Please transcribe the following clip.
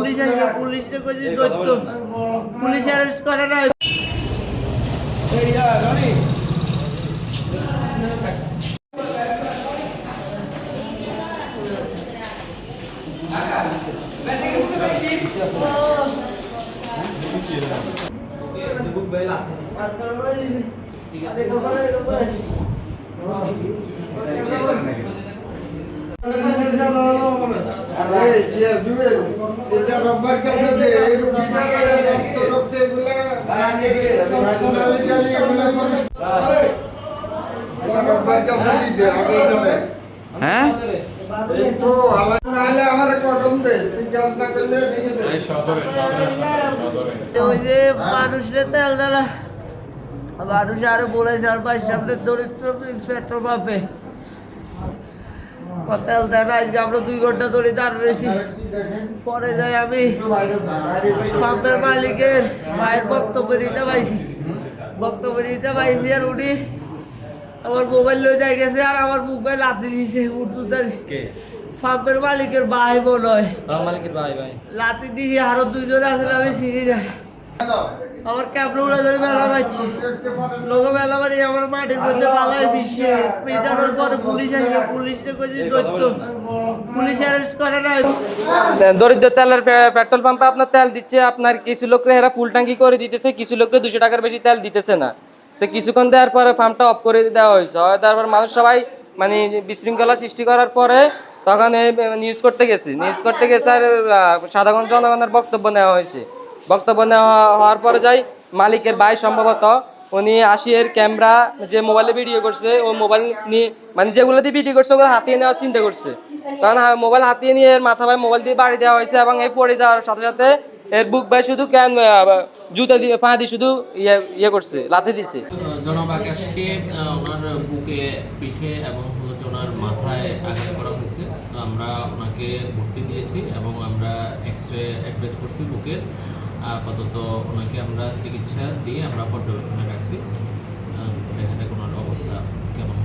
Police আসবে, পুলিশকে কইছি দৈত্য, পুলিশ অ্যারেস্ট করে নাই। হ্যাঁ ওই যে মানুষের তেল ডালা মানুষ আরো বলেছে আর ভাই সামনে দরিদ্র ইন্সপেক্টর পাবে তেল দেয় না। আজকে আমরা 2 ঘন্টা ধরে দাঁড়িয়ে রয়েছি। পরে যাই আমি পাম্পের মালিকের ভাইয়ের বক্তব্য দিতে পাইছি আর উনি আমার মোবাইল লয়ে যাই গেছে আর আমার মোবাইল লাথি দিয়েছে উঠতে পাম্পের মালিকের ভাই মনে হয় লাথি দিয়ে আরো 2 জন আসলে আমি চিনি না। আমার ক্যাবলা উড়া ধরে মেলা পাচ্ছি লোক মেলা বাড়ি আমার মাটির মধ্যে পালায় বিশ্বে পিটানোর পরে পুলিশ আসবে, পুলিশকে কইছি দৈত্য, পুলিশ অ্যারেস্ট করে নাই। দরিদ্র তেলের পেট্রোল পাম্পে আপনার তেল দিচ্ছে, আপনার কিছু লোকরা এরা ফুল ট্যাঙ্কি করে দিতেছে, কিছু লোকরা 200 টাকার বেশি তেল দিতেছে না। তো কিছুক্ষণ দেওয়ার পরে পাম্পটা অফ করে দেওয়া হয়েছে। তারপর মানুষ সবাই মানে বিশৃঙ্খলা সৃষ্টি করার পরে তখন নিউজ করতে গেছে আর সাধারণ জনগণের বক্তব্য নেওয়া হয়েছে। বক্তব্য নেওয়া হওয়ার পরে যাই মালিকের ভাই সম্ভবত উনি আসিয়ের ক্যামেরা যে মোবাইলে ভিডিও করছে ও মোবাইল নিয়ে মানে যেগুলো দিয়ে ভিডিও করছে ওগুলো হাতিয়ে নেওয়ার চিন্তা করছে। কারণ মোবাইল হাতিয়ে নিয়ে এর মাথা ভাই মোবাইল দিয়ে বাড়ি দেওয়া হয়েছে এবং এই পড়ে যাওয়ার সাথে সাথে এর বুক ভাই শুধু জুতা দিয়ে পা দিয়ে শুধু ইয়ে করছে, লাথি দিছে। জনাব আকাশকে ওনার বুকে, পিঠে এবং হচ্ছে ওনার মাথায় আঘাত করা হয়েছে। তো আমরা ওনাকে ভর্তি দিয়েছি এবং আমরা এক্সরে অ্যাডভাইস করছি বুকের। আপাতত ওনাকে আমরা চিকিৎসা দিয়ে আমরা পর্যবেক্ষণে রাখছি। দেখা যাক ওনার অবস্থা কেমন।